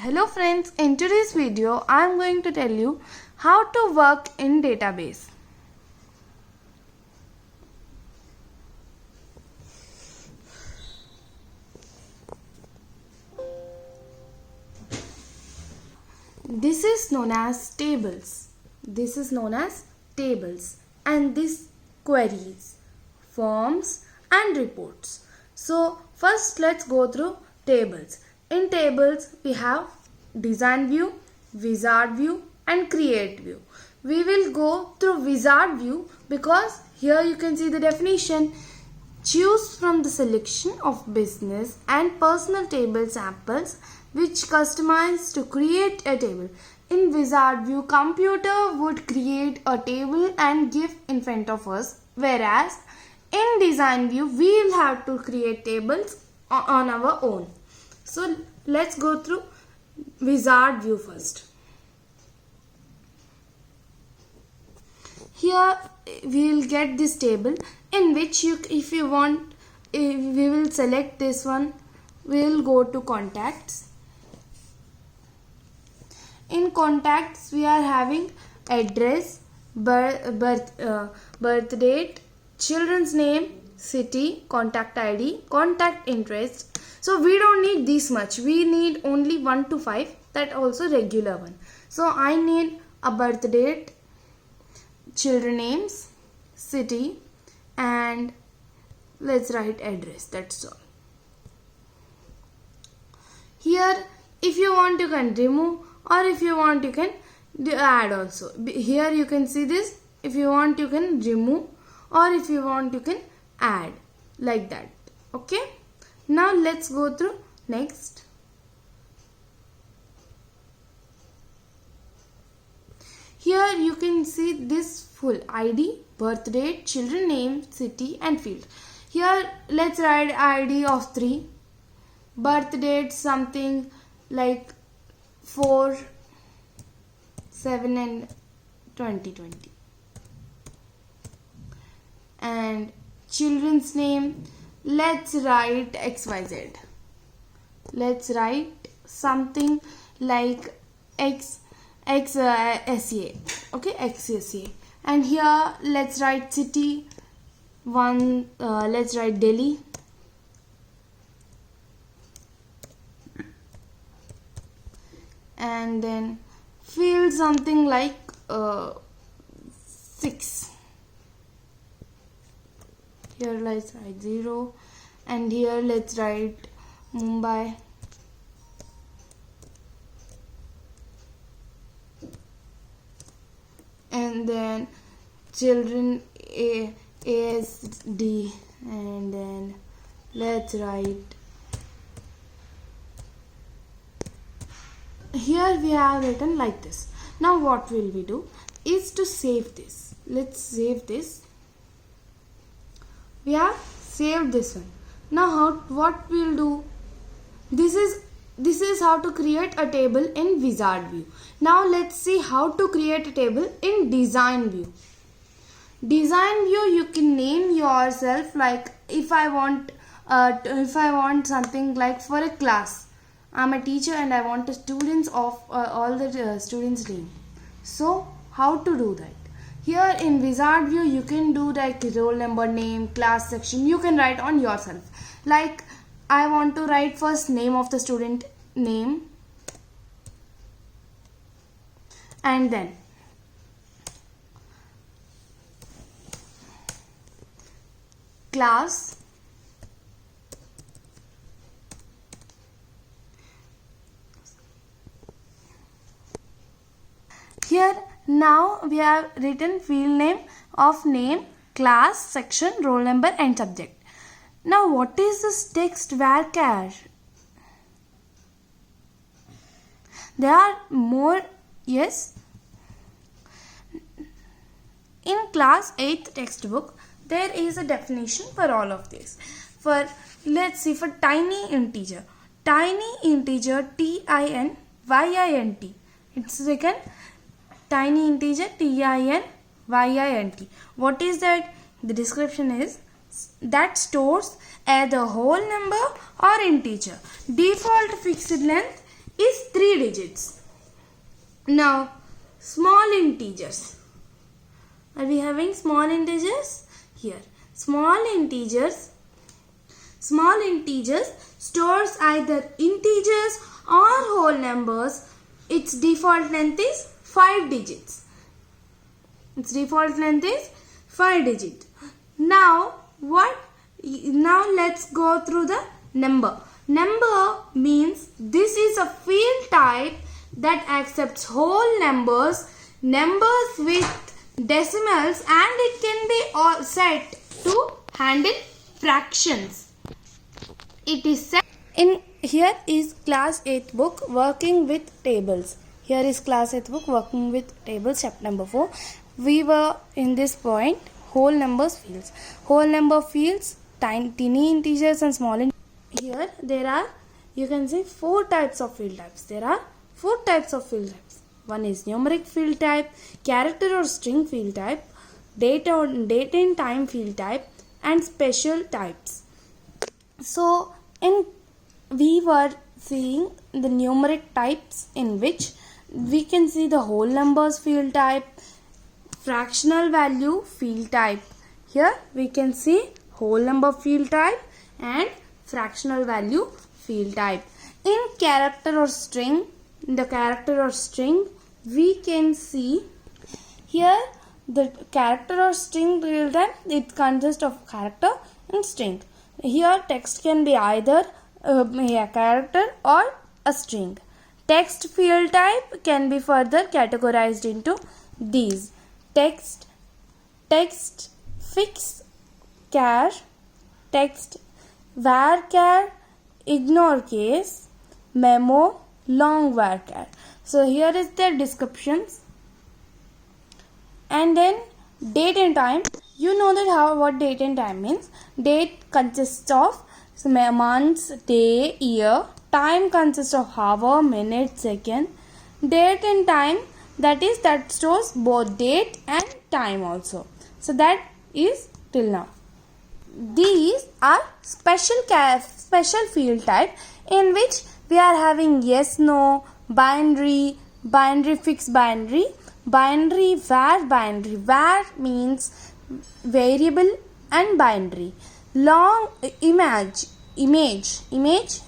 Hello friends, in today's video I am going to tell you how to work in database. This is known as tables. And this queries, forms and reports. So first let's go through tables. In tables we have design view, wizard view and create view. We will go through wizard view because here you can see the definition. Choose from the selection of business and personal table samples which customize to create a table. In wizard view, computer would create a table and give in front of us, whereas in design view we will have to create tables on our own. So let's go through wizard view first. Here we will get this table in which if we will select this one. We will go to contacts. In contacts we are having address, birth date, children's name, city, contact ID, contact interest. So we don't need this much. We need only 1 to 5. That also regular one. So I need a birth date, children names, city and let's write address. That's all. Here if you want you can remove, or if you want you can add also. Here you can see this. If you want you can remove, or if you want you can add, like that. Okay. Now let's go through next. Here you can see this full ID, birth date, children name, city and field. Here let's write ID of 3, birth date something like 4, 7 and 2020, and children's name let's write XYZ. Let's write something like XSA. Okay, XSA. And here let's write city let's write Delhi. And then field something like 6. Here let's write 0 and here let's write Mumbai. And then children ASD, and then let's write. Here we have written like this. Now what will we do is to save this. Let's save this. We have saved this one. Now what we'll do? This is how to create a table in wizard view. Now let's see how to create a table in design view. Design view you can name yourself, like if I want something like for a class. I'm a teacher and I want the students of all the students name. So how to do that? Here in wizard view you can do like roll number, name, class section. You can write on yourself. Like I want to write first name of the student name, and then class, here now we have written field name of name, class, section, roll number and subject. Now what is this text varchar? There are more. Yes. In class 8th textbook there is a definition for all of this. For let's see, for tiny integer TINYINT. It's written tiny integer TINYINT. What is that? The description is that stores either whole number or integer. Default fixed length is 3 digits. Now, small integers. Are we having small integers? Here, small integers stores either integers or whole numbers. Its default length is 5 digits. Now let's go through the number. Number means this is a field type that accepts whole numbers with decimals, and it can be all set to handle fractions. It is set in. Here is class 8th book working with tables. Here is class 8th book working with tables, chapter number 4. We were in this point, whole numbers fields. Whole number fields, tiny integers and small integers. Here there are, you can see 4 types of field types. There are 4 types of field types. One is numeric field type, character or string field type, date and time field type, and special types. So we were seeing the numeric types, in which we can see the whole numbers field type, fractional value field type. Here we can see whole number field type and fractional value field type. In character or string, we can see here the character or string field type. It consists of character and string. Here text can be either a character or a string. Text field type can be further categorized into these: text, fix, char, text, varchar, ignore case, memo, long varchar. So here is their descriptions. And then date and time. You know that what date and time means. Date consists of months, day, year. Time consists of hour, minute, second. Date and time, that stores both date and time also. So that is till now. These are special field type, in which we are having yes, no, binary, fixed binary, var, var means variable and binary. Long image,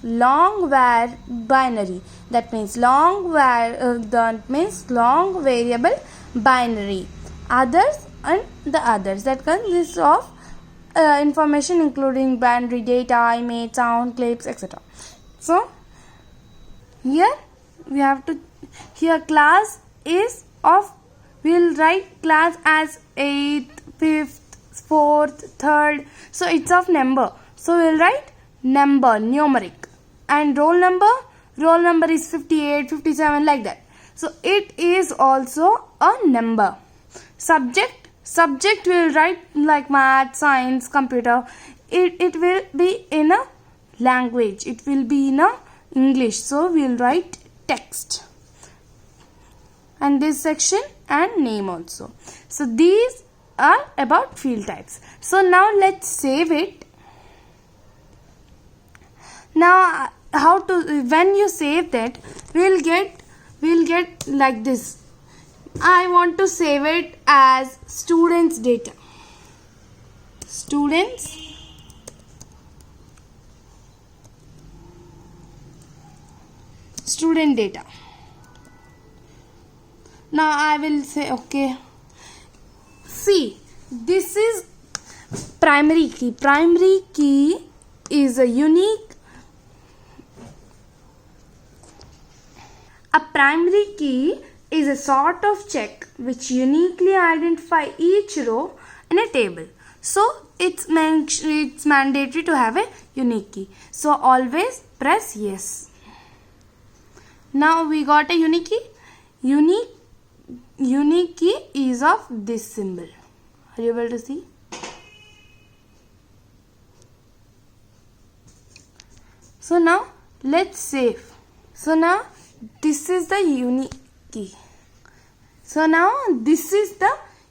long var binary, that means long variable binary. Others and the others, that consists of information including binary data, image, sound, clips, etc. So here we have to, here class is of, we will write class as 8th, 5th, 4th, 3rd. So it's of number. So we will write number, numeric. And roll number is 58, 57, like that. So it is also a number. Subject we will write like math, science, computer. It will be in a language. It will be in a English. So we will write text. And this section and name also. So these are about field types. So now let's save it. Now when you save that, we'll get like this. I want to save it as students data. Student data. Now I will say okay. See, this is primary key. Primary key is a unique. A primary key is a sort of check which uniquely identify each row in a table. So it's mandatory to have a unique key. So always press yes. Now we got a unique key. Unique key is of this symbol. Are you able to see? So now let's save. So now this is the unique key. So now this is the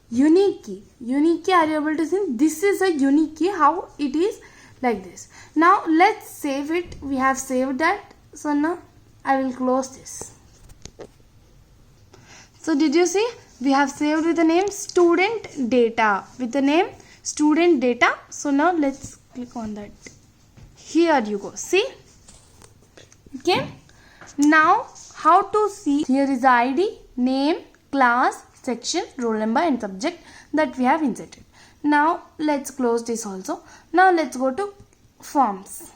unique key. Unique key, are you able to see? This is a unique key, how it is like this. Now let's save it. We have saved that. So now I will close this. So did you see? We have saved with the name student data. With the name student data. So now let's click on that. Here you go. See? Okay. Now how to see? Here is ID, name, class, section, roll number and subject that we have inserted. Now let's close this also. Now let's go to forms.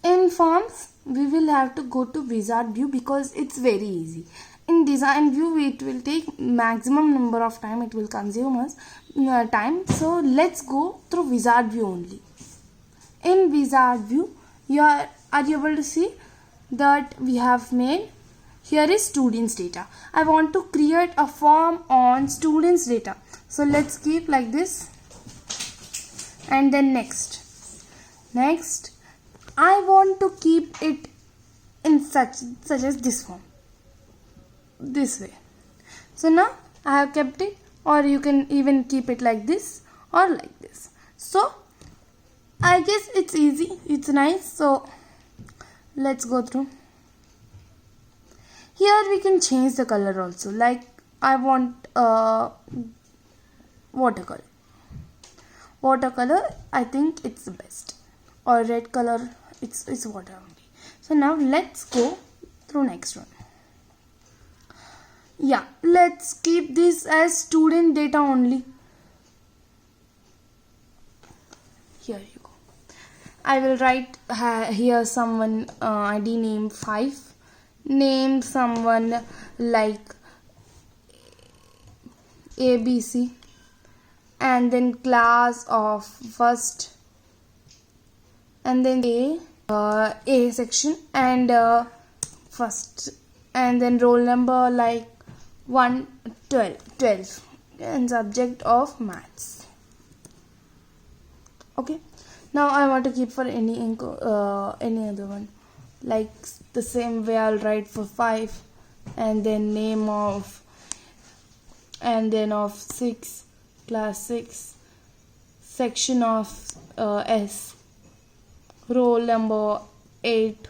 In forms we will have to go to wizard view because it's very easy. In design view it will take maximum number of time, it will consume us time. So let's go through wizard view only. In wizard view are you able to see that we have made, here is students data. I want to create a form on students data. So let's keep like this and then next I want to keep it in such as this form, this way. So now I have kept it, or you can even keep it like this or like this. So I guess it's easy, it's nice. So let's go through. Here we can change the color also, like I want watercolor. I think it's the best, or red color, it's water only. So now let's go through next one. Yeah, let's keep this as student data only. Here you go. I will write here someone ID name 5, name someone like ABC, and then class of first, and then A section and first, and then roll number like 12 and subject of maths. Okay, now I want to keep for any other one, like the same way I'll write for 5 and then name of, and then of 6, class 6, section of S, roll number 8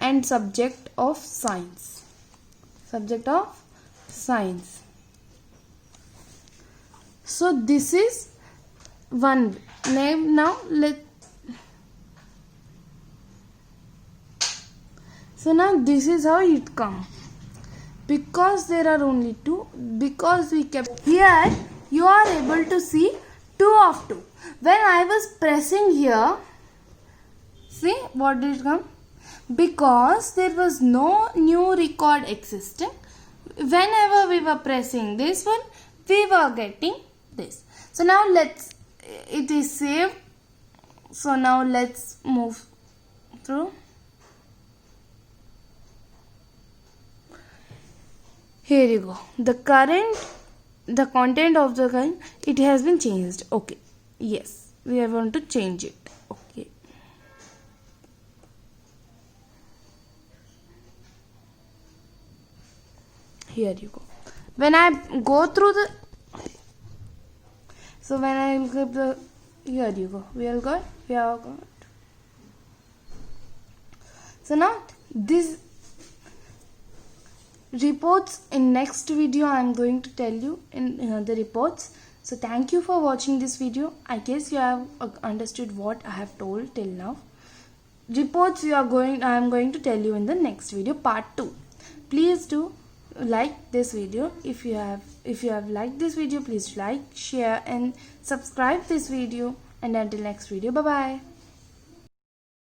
and subject of science. So this is one name. Now this is how it come, because there are only 2, because we kept here. You are able to see 2 of 2. When I was pressing here, see what did it come? Because there was no new record existing. Whenever we were pressing this one, we were getting this. So now it is saved. So now let's move through. Here you go. The content of the current, it has been changed. Okay. Yes, we are going to change it. Okay. Here you go. When I go through the, so when I look at the, here you go. We are got. So now this reports, in next video I am going to tell you in the reports. So thank you for watching this video. I guess you have understood what I have told till now. Reports I am going to tell you in the next video, part 2. Please do like this video. If you have liked this video, please like, share and subscribe this video, and until next video, bye bye.